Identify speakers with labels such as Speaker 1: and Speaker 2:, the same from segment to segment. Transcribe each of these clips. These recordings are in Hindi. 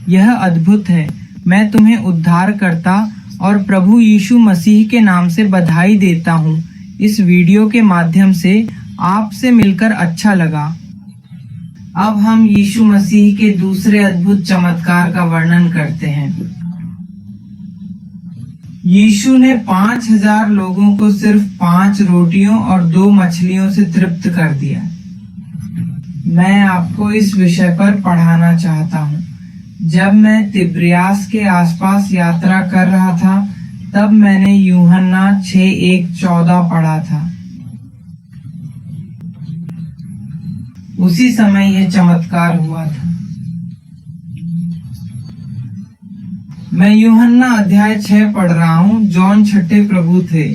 Speaker 1: यह अद्भुत है। मैं तुम्हें उद्धारकर्ता और प्रभु यीशु मसीह के नाम से बधाई देता हूँ। इस वीडियो के माध्यम से आपसे मिलकर अच्छा लगा। अब हम यीशु मसीह के दूसरे अद्भुत चमत्कार का वर्णन करते हैं। यीशु ने 5000 लोगों को सिर्फ 5 रोटियों और 2 मछलियों से तृप्त कर दिया। मैं आपको इस विषय पर पढ़ाना चाहता हूँ। जब मैं तिब्रियास के आसपास यात्रा कर रहा था, तब मैंने यूहन्ना 6:1-14 पढ़ा था। उसी समय यह चमत्कार हुआ था। मैं यूहन्ना अध्याय 6 पढ़ रहा हूँ। जॉन छठे प्रभु थे।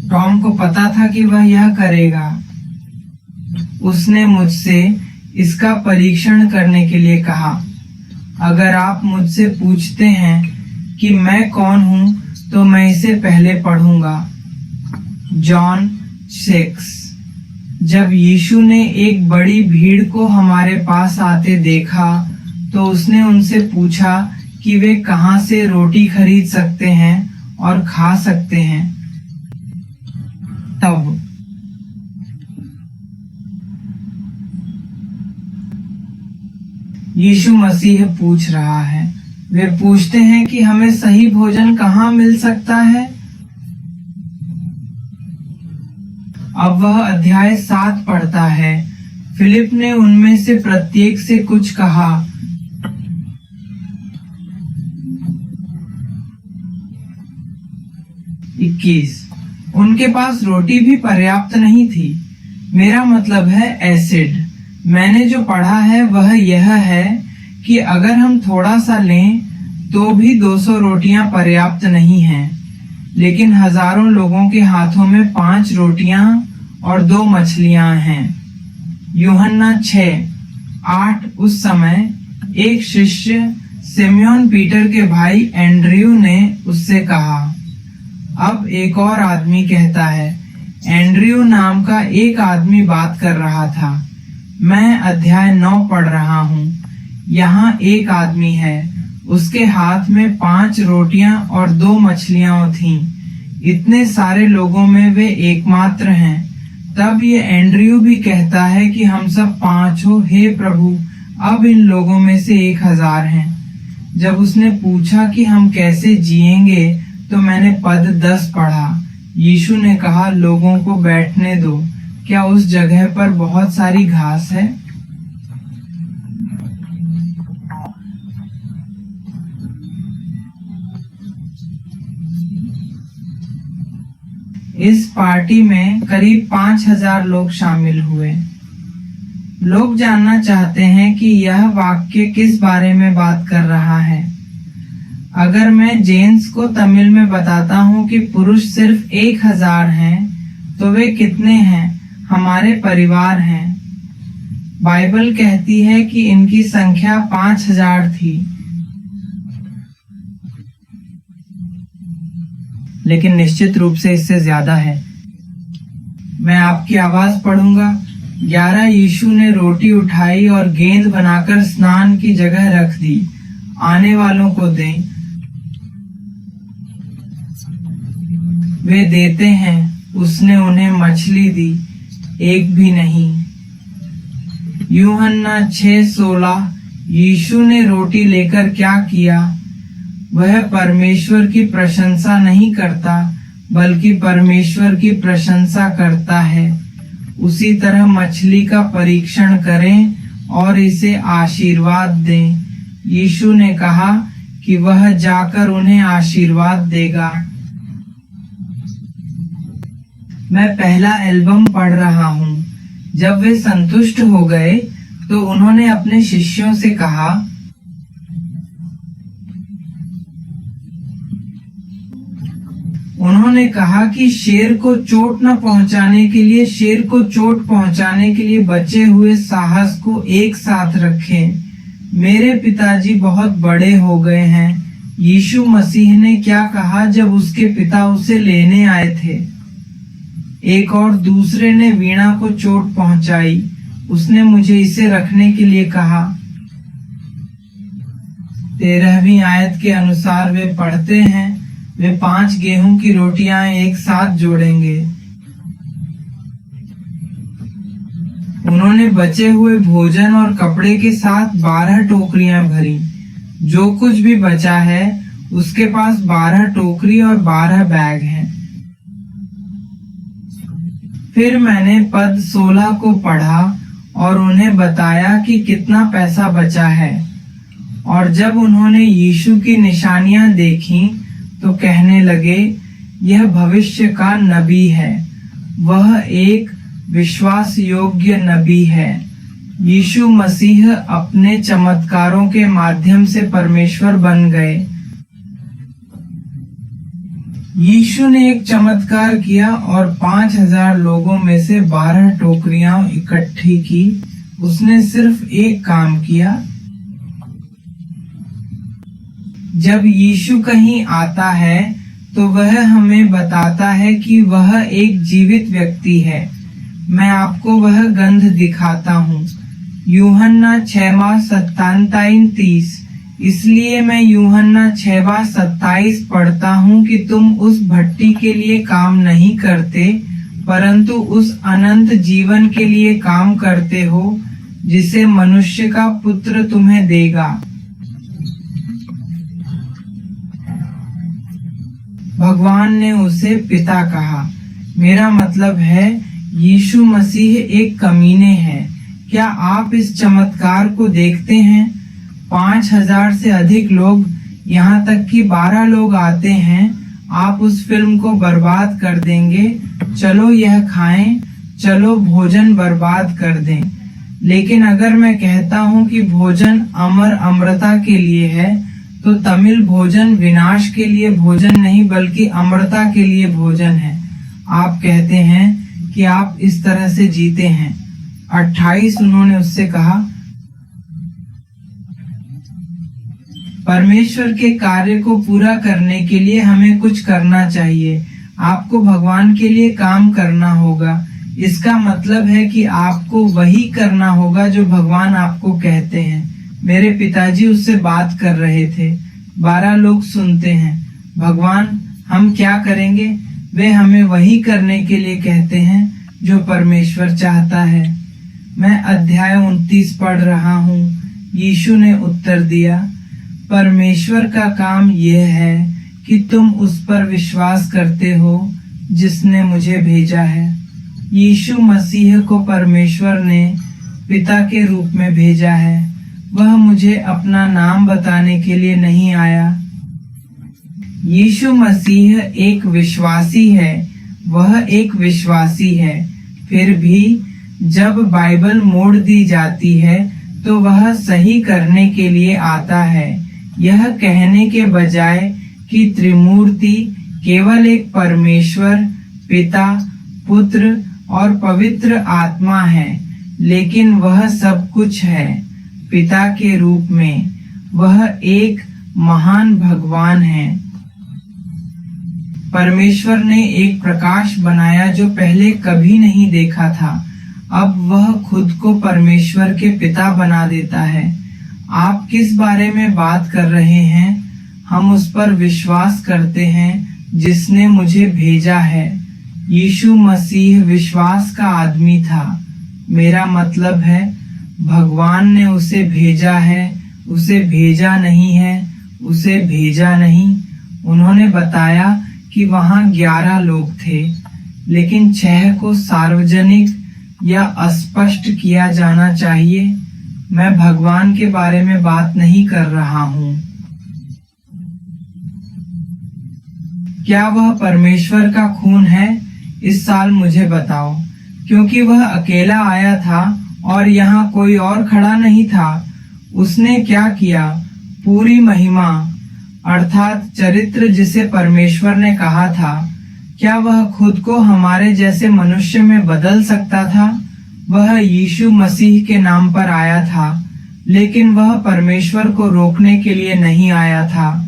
Speaker 1: टॉम को पता था कि वह यह करेगा। उसने मुझसे इसका परीक्षण करने के लिए कहा, अगर आप मुझसे पूछते हैं कि मैं कौन हूँ, तो मैं इसे पहले पढ़ूंगा। जॉन 6। जब यीशु ने एक बड़ी भीड़ को हमारे पास आते देखा, तो उसने उनसे पूछा कि वे कहाँ से रोटी खरीद सकते हैं और खा सकते हैं। तब यीशु मसीह पूछ रहा है। वे पूछते हैं कि हमें सही भोजन कहाँ मिल सकता है। अब वह अध्याय 7 पढ़ता है। फिलिप ने उनमें से प्रत्येक से कुछ कहा। 21। उनके पास रोटी भी पर्याप्त नहीं थी। मेरा मतलब है एसिड। मैंने जो पढ़ा है वह यह है कि अगर हम थोड़ा सा लें तो भी 200 रोटियां पर्याप्त नहीं हैं, लेकिन हजारों लोगों के हाथों में 5 रोटियां और 2 मछलियां हैं। यूहन्ना 6:8। उस समय एक शिष्य सिमयोन पीटर के भाई एंड्रयू ने उससे कहा। अब एक और आदमी कहता है। एंड्रयू नाम का एक आदमी बात कर रहा था। मैं अध्याय 9 पढ़ रहा हूँ। यहाँ एक आदमी है, उसके हाथ में 5 रोटियां और 2 मछलियां थीं। इतने सारे लोगों में वे एकमात्र हैं। तब ये एंड्रयू भी कहता है कि हम सब 5 हो। हे प्रभु, अब इन लोगों में से 1000 हैं। जब उसने पूछा कि हम कैसे जिएंगे, तो मैंने पद 10 पढ़ा। यीशु ने कहा, लोगों को बैठने दो। क्या उस जगह पर बहुत सारी घास है? इस पार्टी में करीब 5000 लोग शामिल हुए। लोग जानना चाहते हैं कि यह वाक्य किस बारे में बात कर रहा है। अगर मैं जेम्स को तमिल में बताता हूँ कि पुरुष सिर्फ 1000 हैं, तो वे कितने हैं? हमारे परिवार हैं। बाइबल कहती है कि इनकी संख्या 5000 थी, लेकिन निश्चित रूप से इससे ज्यादा है। मैं आपकी आवाज पढ़ूंगा। 11। यीशु ने रोटी उठाई और गेंद बनाकर स्नान की जगह रख दी। आने वालों को दें। वे देते हैं। उसने उन्हें मछली दी, एक भी नहीं। यूहन्ना 6:16। यीशु ने रोटी लेकर क्या किया? वह परमेश्वर की प्रशंसा नहीं करता, बल्कि परमेश्वर की प्रशंसा करता है। उसी तरह मछली का परीक्षण करें और इसे आशीर्वाद दें। यीशु ने कहा कि वह जाकर उन्हें आशीर्वाद देगा। मैं पहला एल्बम पढ़ रहा हूँ। जब वे संतुष्ट हो गए, तो उन्होंने अपने शिष्यों से कहा, उन्होंने कहा कि शेर को चोट न पहुंचाने के लिए बचे हुए साहस को एक साथ रखें। मेरे पिताजी बहुत बड़े हो गए हैं। यीशु मसीह ने क्या कहा जब उसके पिता उसे लेने आए थे? एक और दूसरे ने वीणा को चोट पहुंचाई। उसने मुझे इसे रखने के लिए कहा। 13वीं आयत के अनुसार वे पढ़ते हैं, वे 5 गेहूं की रोटियां एक साथ जोड़ेंगे। उन्होंने बचे हुए भोजन और कपड़े के साथ 12 टोकरियां भरी। जो कुछ भी बचा है उसके पास 12 टोकरी और 12 बैग हैं। फिर मैंने पद 16 को पढ़ा और उन्हें बताया कि कितना पैसा बचा है। और जब उन्होंने यीशु की निशानियां देखी तो कहने लगे, यह भविष्य का नबी है, वह एक विश्वास योग्य नबी है। यीशु मसीह अपने चमत्कारों के माध्यम से परमेश्वर बन गए। यीशु ने एक चमत्कार किया और 5000 लोगों में से 12 टोकरियां इकट्ठी की। उसने सिर्फ एक काम किया। जब यीशु कहीं आता है तो वह हमें बताता है कि वह एक जीवित व्यक्ति है। मैं आपको वह गंध दिखाता हूँ। यूहन्ना 6:27-30। इसलिए मैं यूहन्ना 6:27 पढ़ता हूँ कि तुम उस भट्टी के लिए काम नहीं करते, परंतु उस अनंत जीवन के लिए काम करते हो जिसे मनुष्य का पुत्र तुम्हें देगा। भगवान ने उसे पिता कहा। मेरा मतलब है यीशु मसीह एक कमीने हैं। क्या आप इस चमत्कार को देखते हैं? 5000 से अधिक लोग, यहाँ तक कि 12 लोग आते हैं। आप उस फिल्म को बर्बाद कर देंगे। चलो यह खाएं, चलो भोजन बर्बाद कर दें। लेकिन अगर मैं कहता हूँ कि भोजन अमर अमरता के लिए है, तो तमिल भोजन विनाश के लिए भोजन नहीं बल्कि अमरता के लिए भोजन है। आप कहते हैं कि आप इस तरह से जीते हैं। 28 उन्होंने उससे कहा, परमेश्वर के कार्य को पूरा करने के लिए हमें कुछ करना चाहिए। आपको भगवान के लिए काम करना होगा। इसका मतलब है कि आपको वही करना होगा जो भगवान आपको कहते हैं। मेरे पिताजी उससे बात कर रहे थे। 12 लोग सुनते हैं। भगवान, हम क्या करेंगे? वे हमें वही करने के लिए कहते हैं जो परमेश्वर चाहता है। मैं अध्याय 29 पढ़ रहा हूँ। यीशु ने उत्तर दिया, परमेश्वर का काम यह है कि तुम उस पर विश्वास करते हो जिसने मुझे भेजा है। यीशु मसीह को परमेश्वर ने पिता के रूप में भेजा है। वह मुझे अपना नाम बताने के लिए नहीं आया। यीशु मसीह एक विश्वासी है। वह एक विश्वासी है। फिर भी जब बाइबल मोड़ दी जाती है तो वह सही करने के लिए आता है, यह कहने के बजाय कि त्रिमूर्ति केवल एक परमेश्वर, पिता, पुत्र और पवित्र आत्मा है, लेकिन वह सब कुछ है पिता के रूप में। वह एक महान भगवान है। परमेश्वर ने एक प्रकाश बनाया जो पहले कभी नहीं देखा था। अब वह खुद को परमेश्वर के पिता बना देता है। आप किस बारे में बात कर रहे हैं? हम उस पर विश्वास करते हैं जिसने मुझे भेजा है। यीशु मसीह विश्वास का आदमी था। मेरा मतलब है भगवान ने उसे भेजा है, उसे भेजा नहीं है, उसे भेजा नहीं। उन्होंने बताया कि वहां 11 लोग थे, लेकिन 6 को सार्वजनिक या अस्पष्ट किया जाना चाहिए। मैं भगवान के बारे में बात नहीं कर रहा हूँ। क्या वह परमेश्वर का खून है? इस साल मुझे बताओ, क्योंकि वह अकेला आया था और यहाँ कोई और खड़ा नहीं था। उसने क्या किया? पूरी महिमा अर्थात चरित्र जिसे परमेश्वर ने कहा था, क्या वह खुद को हमारे जैसे मनुष्य में बदल सकता था? वह यीशु मसीह के नाम पर आया था, लेकिन वह परमेश्वर को रोकने के लिए नहीं आया था।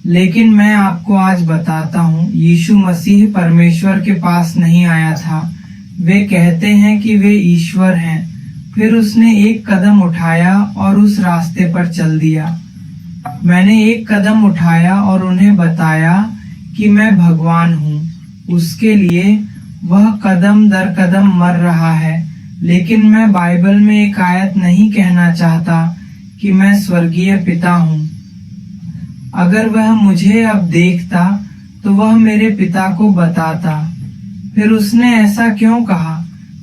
Speaker 1: लेकिन मैं आपको आज बताता हूँ, यीशु मसीह परमेश्वर के पास नहीं आया था। वे कहते हैं कि वे ईश्वर हैं, फिर उसने एक कदम उठाया और उस रास्ते पर चल दिया। मैंने एक कदम उठाया और उन्हें बताया कि मैं भगवान हूँ। उसके लिए वह कदम दर कदम मर रहा है, लेकिन मैं बाइबल में एक आयत नहीं कहना चाहता कि मैं स्वर्गीय पिता हूँ। अगर वह मुझे अब देखता तो वह मेरे पिता को बताता। फिर उसने ऐसा क्यों कहा?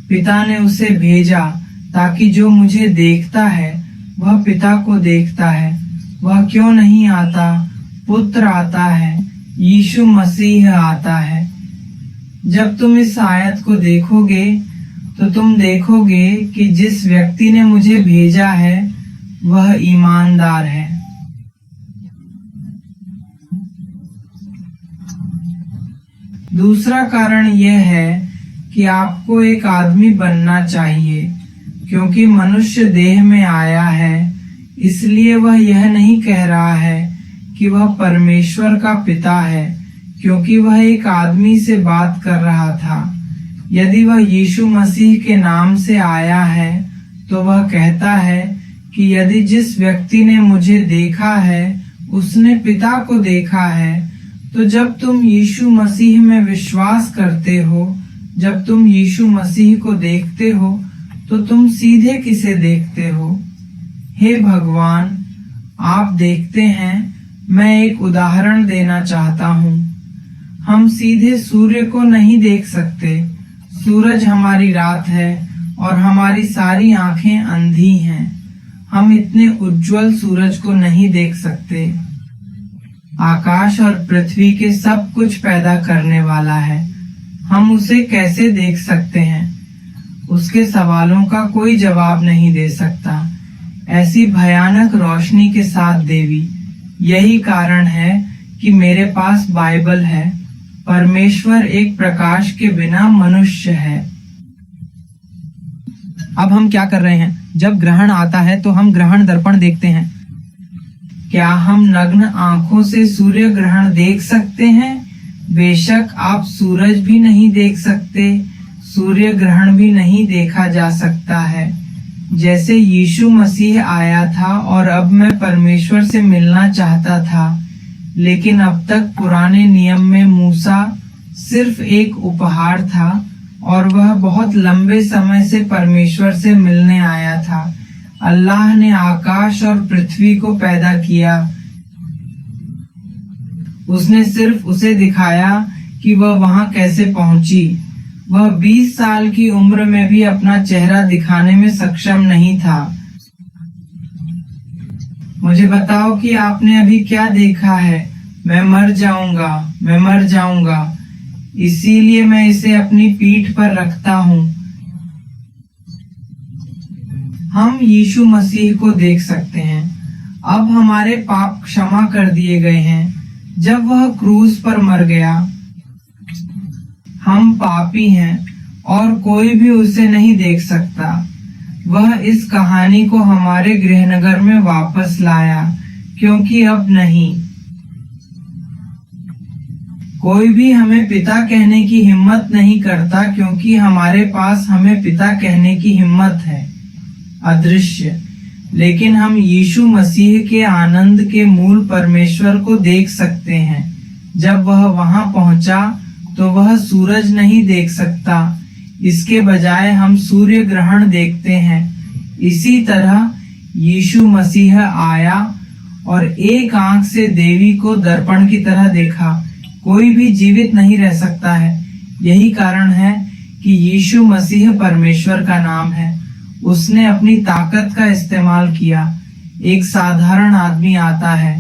Speaker 1: पिता ने उसे भेजा ताकि जो मुझे देखता है वह पिता को देखता है। वह क्यों नहीं आता? पुत्र आता है, यीशु मसीह आता है। जब तुम इस आयत को देखोगे तो तुम देखोगे कि जिस व्यक्ति ने मुझे भेजा है वह ईमानदार है। दूसरा कारण यह है कि आपको एक आदमी बनना चाहिए। क्योंकि मनुष्य देह में आया है, इसलिए वह यह नहीं कह रहा है कि वह परमेश्वर का पिता है, क्योंकि वह एक आदमी से बात कर रहा था। यदि वह यीशु मसीह के नाम से आया है तो वह कहता है कि यदि जिस व्यक्ति ने मुझे देखा है उसने पिता को देखा है। तो जब तुम यीशु मसीह में विश्वास करते हो, जब तुम यीशु मसीह को देखते हो, तो तुम सीधे किसे देखते हो? हे भगवान, आप देखते हैं। मैं एक उदाहरण देना चाहता हूँ। हम सीधे सूर्य को नहीं देख सकते। सूरज हमारी रात है और हमारी सारी आंखें अंधी हैं। हम इतने उज्जवल सूरज को नहीं देख सकते। आकाश और पृथ्वी के सब कुछ पैदा करने वाला है, हम उसे कैसे देख सकते हैं? उसके सवालों का कोई जवाब नहीं दे सकता। ऐसी भयानक रोशनी के साथ देवी। यही कारण है कि मेरे पास बाइबल है। परमेश्वर एक प्रकाश के बिना मनुष्य है।
Speaker 2: अब हम क्या कर रहे हैं? जब ग्रहण आता है तो हम ग्रहण दर्पण देखते हैं।
Speaker 1: क्या हम नग्न आंखों से सूर्य ग्रहण देख सकते हैं? बेशक आप सूरज भी नहीं देख सकते, सूर्य ग्रहण भी नहीं देखा जा सकता है। जैसे यीशु मसीह आया था और अब मैं परमेश्वर से मिलना चाहता था, लेकिन अब तक पुराने नियम में मूसा सिर्फ एक उपहार था और वह बहुत लंबे समय से परमेश्वर से मिलने आया था। अल्लाह ने आकाश और पृथ्वी को पैदा किया। उसने सिर्फ उसे दिखाया कि वह वहां कैसे पहुंची। वह 20 साल की उम्र में भी अपना चेहरा दिखाने में सक्षम नहीं था। मुझे बताओ कि आपने अभी क्या देखा है? मैं मर जाऊंगा, मैं मर जाऊंगा। इसीलिए मैं इसे अपनी पीठ पर रखता हूँ। हम यीशु मसीह को देख सकते हैं। अब हमारे पाप क्षमा कर दिए गए हैं जब वह क्रूस पर मर गया। हम पापी हैं और कोई भी उसे नहीं देख सकता। वह इस कहानी को हमारे गृहनगर में वापस लाया, क्योंकि अब नहीं कोई भी हमें पिता कहने की हिम्मत नहीं करता, क्योंकि हमारे पास हमें पिता कहने की हिम्मत है अदृश्य। लेकिन हम यीशु मसीह के आनंद के मूल परमेश्वर को देख सकते हैं। जब वह वहां पहुंचा तो वह सूरज नहीं देख सकता, इसके बजाय हम सूर्य ग्रहण देखते हैं। इसी तरह यीशु मसीह आया और एक आंख से देवी को दर्पण की तरह देखा। कोई भी जीवित नहीं रह सकता है। यही कारण है कि यीशु मसीह परमेश्वर का नाम है। उसने अपनी ताकत का इस्तेमाल किया। एक साधारण आदमी आता है।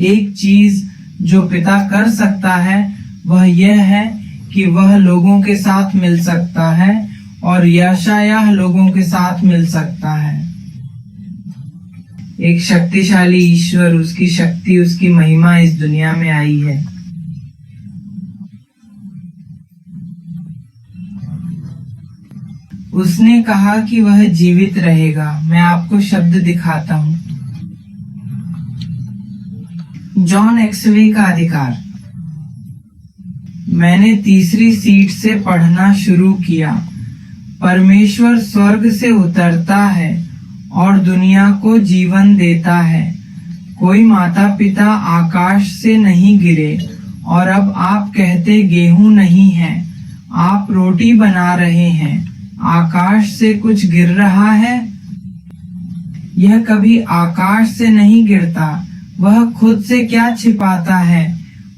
Speaker 1: एक चीज जो पिता कर सकता है वह यह है कि वह लोगों के साथ मिल सकता है और यशायाह लोगों के साथ मिल सकता है। एक शक्तिशाली ईश्वर, उसकी शक्ति, उसकी महिमा इस दुनिया में आई है। उसने कहा कि वह जीवित रहेगा। मैं आपको शब्द दिखाता हूँ। जॉन एक्सवे का अधिकार। मैंने तीसरी सीट से पढ़ना शुरू किया। परमेश्वर स्वर्ग से उतरता है और दुनिया को जीवन देता है। कोई माता पिता आकाश से नहीं गिरे और अब आप कहते गेहूं नहीं है। आप रोटी बना रहे हैं, आकाश से कुछ गिर रहा है? यह कभी आकाश से नहीं गिरता, वह खुद से क्या छिपाता है।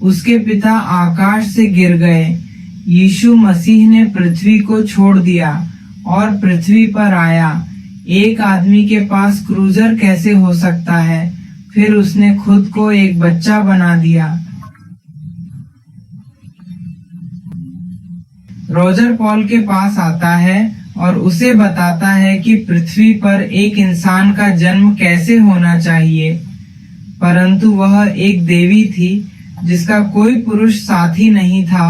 Speaker 1: उसके पिता आकाश से गिर गए। यीशु मसीह ने पृथ्वी को छोड़ दिया और पृथ्वी पर आया। एक आदमी के पास क्रूजर कैसे हो सकता है? फिर उसने खुद को एक बच्चा बना दिया। रोजर पॉल के पास आता है और उसे बताता है कि पृथ्वी पर एक इंसान का जन्म कैसे होना चाहिए, परंतु वह एक देवी थी जिसका कोई पुरुष साथी नहीं था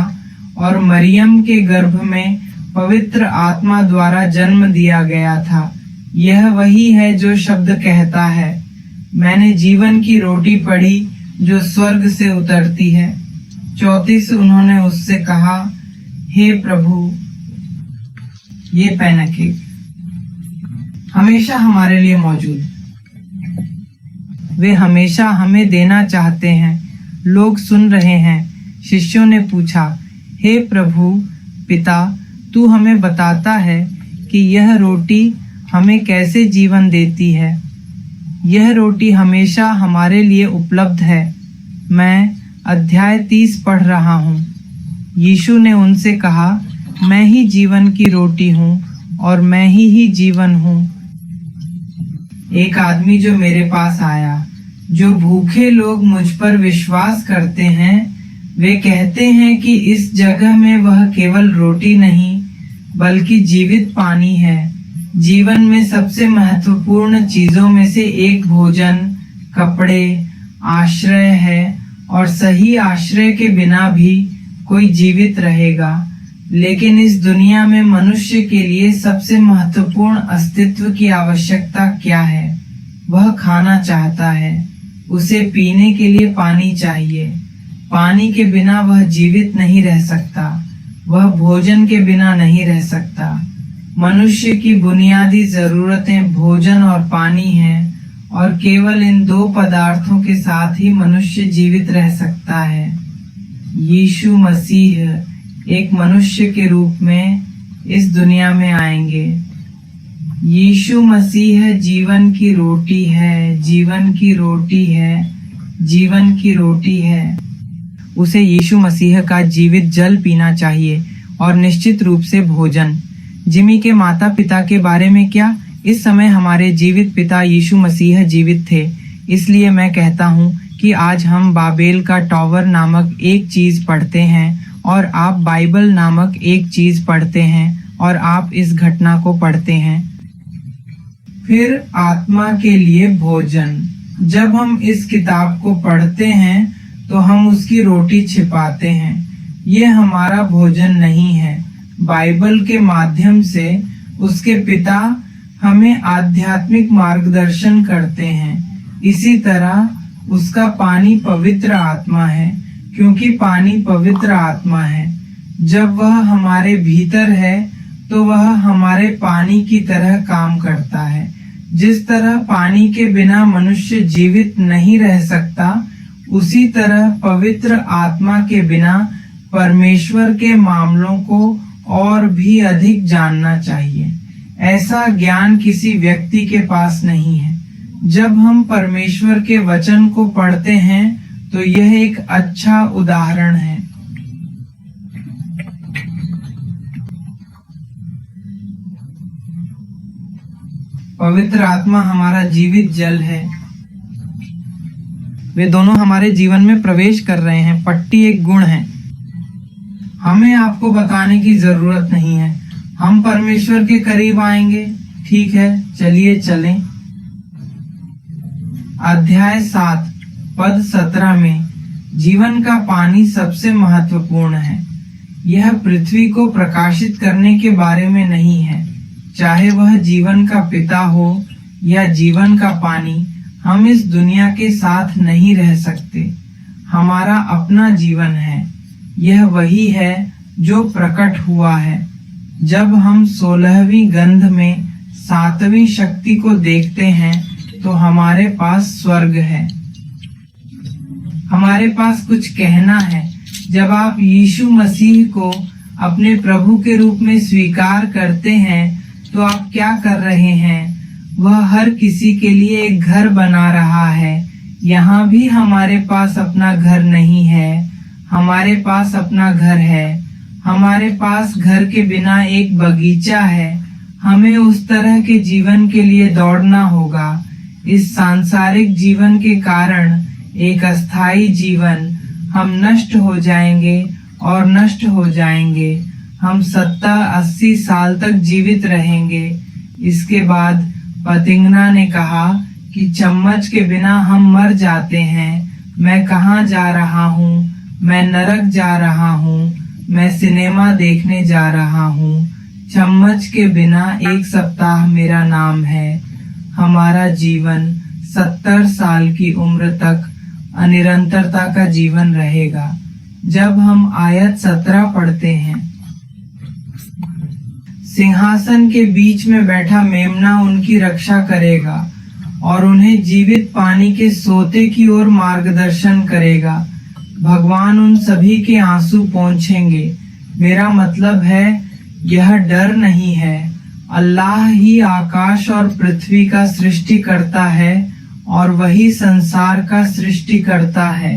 Speaker 1: और मरियम के गर्भ में पवित्र आत्मा द्वारा जन्म दिया गया था। यह वही है जो शब्द कहता है, मैंने जीवन की रोटी पड़ी जो स्वर्ग से उतरती है। 34 उन्होंने उससे कहा, हे प्रभु, ये पैनकेक हमेशा हमारे लिए मौजूद।
Speaker 2: वे हमेशा हमें देना चाहते हैं। लोग सुन रहे हैं। शिष्यों ने पूछा, हे प्रभु पिता, तू हमें बताता है कि यह रोटी हमें कैसे जीवन देती है। यह रोटी हमेशा हमारे लिए उपलब्ध है। मैं अध्याय 30 पढ़ रहा हूँ। यीशु ने उनसे कहा, मैं ही जीवन की रोटी हूँ और मैं ही जीवन हूँ।
Speaker 1: एक आदमी जो मेरे पास आया, जो भूखे लोग मुझ पर विश्वास करते हैं, वे कहते हैं कि इस जगह में वह केवल रोटी नहीं बल्कि जीवित पानी है। जीवन में सबसे महत्वपूर्ण चीजों में से एक भोजन, कपड़े, आश्रय है और सही आश्रय के बिना भी कोई जीवित रहेगा। लेकिन इस दुनिया में मनुष्य के लिए सबसे महत्वपूर्ण अस्तित्व की आवश्यकता क्या है? वह खाना चाहता है। उसे पीने के लिए पानी चाहिए। पानी के बिना वह जीवित नहीं रह सकता। वह भोजन के बिना नहीं रह सकता। मनुष्य की बुनियादी जरूरतें भोजन और पानी हैं और केवल इन दो पदार्थों के साथ ही मनुष्य जीवित रह सकता है। यीशु मसीह एक मनुष्य के रूप में इस दुनिया में आएंगे। यीशु मसीह जीवन की रोटी है, जीवन की रोटी है, जीवन की रोटी है।
Speaker 2: उसे यीशु मसीह का जीवित जल पीना चाहिए और निश्चित रूप से भोजन। जिमी के माता पिता के बारे में क्या? इस समय हमारे जीवित पिता यीशु मसीह जीवित थे। इसलिए मैं कहता हूँ कि आज हम बाबेल का टॉवर नामक एक चीज पढ़ते हैं और आप बाइबल नामक एक चीज पढ़ते हैं और आप इस घटना को पढ़ते हैं।
Speaker 1: फिर आत्मा के लिए भोजन। जब हम इस किताब को पढ़ते हैं तो हम उसकी रोटी छिपाते हैं। ये हमारा भोजन नहीं है। बाइबल के माध्यम से उसके पिता हमें आध्यात्मिक मार्गदर्शन करते हैं। इसी तरह उसका पानी पवित्र आत्मा है, क्योंकि पानी पवित्र आत्मा है। जब वह हमारे भीतर है तो वह हमारे पानी की तरह काम करता है। जिस तरह पानी के बिना मनुष्य जीवित नहीं रह सकता, उसी तरह पवित्र आत्मा के बिना परमेश्वर के मामलों को और भी अधिक जानना चाहिए। ऐसा ज्ञान किसी व्यक्ति के पास नहीं है। जब हम परमेश्वर के वचन को पढ़ते हैं तो यह एक अच्छा उदाहरण है। पवित्र आत्मा हमारा जीवित जल है।
Speaker 2: वे दोनों हमारे जीवन में प्रवेश कर रहे हैं। पट्टी एक गुण है।
Speaker 1: हमें आपको बताने की जरूरत नहीं है। हम परमेश्वर के करीब आएंगे। ठीक है, चलिए चलें। अध्याय 7 पद 17 में जीवन का पानी सबसे महत्वपूर्ण है। यह पृथ्वी को प्रकाशित करने के बारे में नहीं है। चाहे वह जीवन का पिता हो या जीवन का पानी, हम इस दुनिया के साथ नहीं रह सकते। हमारा अपना जीवन है। यह वही है जो प्रकट हुआ है। जब हम 16वीं गंध में 7वीं शक्ति को देखते हैं तो हमारे पास स्वर्ग है। हमारे पास कुछ कहना है। जब आप यीशु मसीह को अपने प्रभु के रूप में स्वीकार करते हैं तो आप क्या कर रहे हैं? वह हर किसी के लिए एक घर बना रहा है। यहाँ भी हमारे पास अपना घर नहीं है। हमारे पास अपना घर है। हमारे पास घर के बिना एक बगीचा है। हमें उस तरह के जीवन के लिए दौड़ना होगा। इस सांसारिक जीवन के कारण एक अस्थायी जीवन, हम नष्ट हो जाएंगे और नष्ट हो जाएंगे। हम 70-80 साल तक जीवित रहेंगे। इसके बाद पतिंगना ने कहा कि चम्मच के बिना हम मर जाते हैं। मैं कहाँ जा रहा हूँ? मैं नरक जा रहा हूँ। मैं सिनेमा देखने जा रहा हूँ। चम्मच के बिना 1 सप्ताह मेरा नाम है। हमारा जीवन 70 साल की उम्र तक अनिरंतरता का जीवन रहेगा। जब हम आयत 17 पढ़ते हैं, सिंहासन के बीच में बैठा मेमना उनकी रक्षा करेगा और उन्हें जीवित पानी के सोते की ओर मार्गदर्शन करेगा। भगवान उन सभी के आंसू पोंछेंगे। मेरा मतलब है, यह डर नहीं है। अल्लाह ही आकाश और पृथ्वी का सृष्टि करता है और वही संसार का सृष्टि करता है।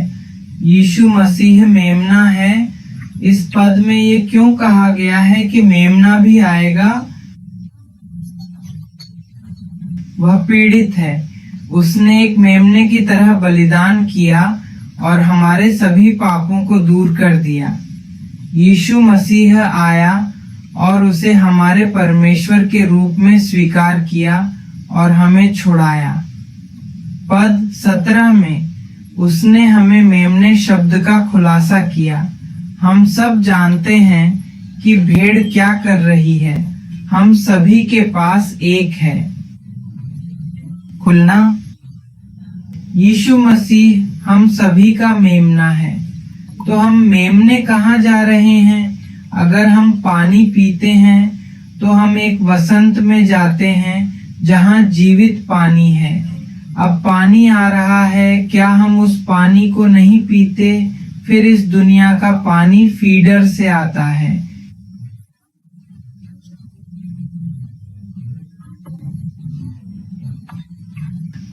Speaker 1: यीशु मसीह मेमना है। इस पद में ये क्यों कहा गया है कि मेमना भी आएगा? वह पीड़ित है। उसने एक मेमने की तरह बलिदान किया और हमारे सभी पापों को दूर कर दिया। यीशु मसीह आया और उसे हमारे परमेश्वर के रूप में स्वीकार किया और हमें छुड़ाया। पद 17 में उसने हमें मेमने शब्द का खुलासा किया। हम सब जानते हैं कि भेड़ क्या कर रही है। हम सभी के पास एक है। खुलना। यीशु मसीह हम सभी का मेमना है। तो हम मेमने कहाँ जा रहे हैं? अगर हम पानी पीते हैं तो हम एक वसंत में जाते हैं जहाँ जीवित पानी है। अब पानी आ रहा है, क्या हम उस पानी को नहीं पीते? फिर इस दुनिया का पानी फीडर से आता है।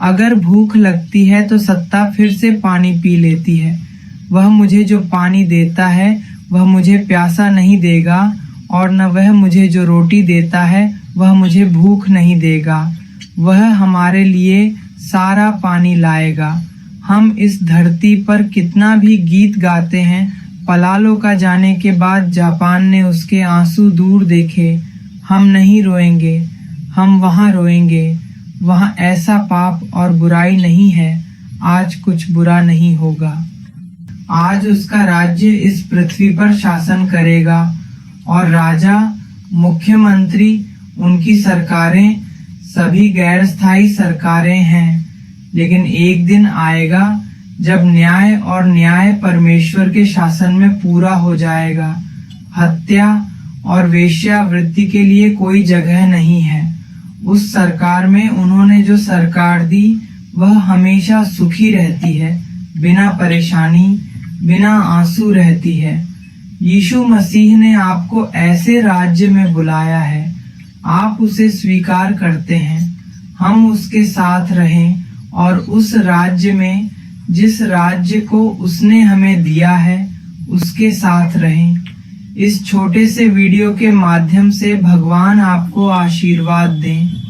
Speaker 1: अगर भूख लगती है तो सत्ता फिर से पानी पी लेती है। वह मुझे जो पानी देता है वह मुझे प्यासा नहीं देगा, और न वह मुझे जो रोटी देता है वह मुझे भूख नहीं देगा। वह हमारे लिए सारा पानी लाएगा। हम इस धरती पर कितना भी गीत गाते हैं, पलालो का जाने के बाद जापान ने उसके आंसू दूर देखे। हम नहीं रोएंगे, हम वहाँ रोएंगे। वहाँ ऐसा पाप और बुराई नहीं है। आज कुछ बुरा नहीं होगा। आज उसका राज्य इस पृथ्वी पर शासन करेगा और राजा, मुख्यमंत्री, उनकी सरकारें सभी गैर स्थायी सरकारें हैं। लेकिन एक दिन आएगा जब न्याय और न्याय परमेश्वर के शासन में पूरा हो जाएगा। हत्या और वेश्यावृत्ति के लिए कोई जगह नहीं है। उस सरकार में उन्होंने जो सरकार दी वह हमेशा सुखी रहती है, बिना परेशानी, बिना आंसू रहती है। यीशु मसीह ने आपको ऐसे राज्य में बुलाया है। आप उसे स्वीकार करते हैं। हम उसके साथ रहें और उस राज्य में, जिस राज्य को उसने हमें दिया है, उसके साथ रहें। इस छोटे से वीडियो के माध्यम से भगवान आपको आशीर्वाद दें।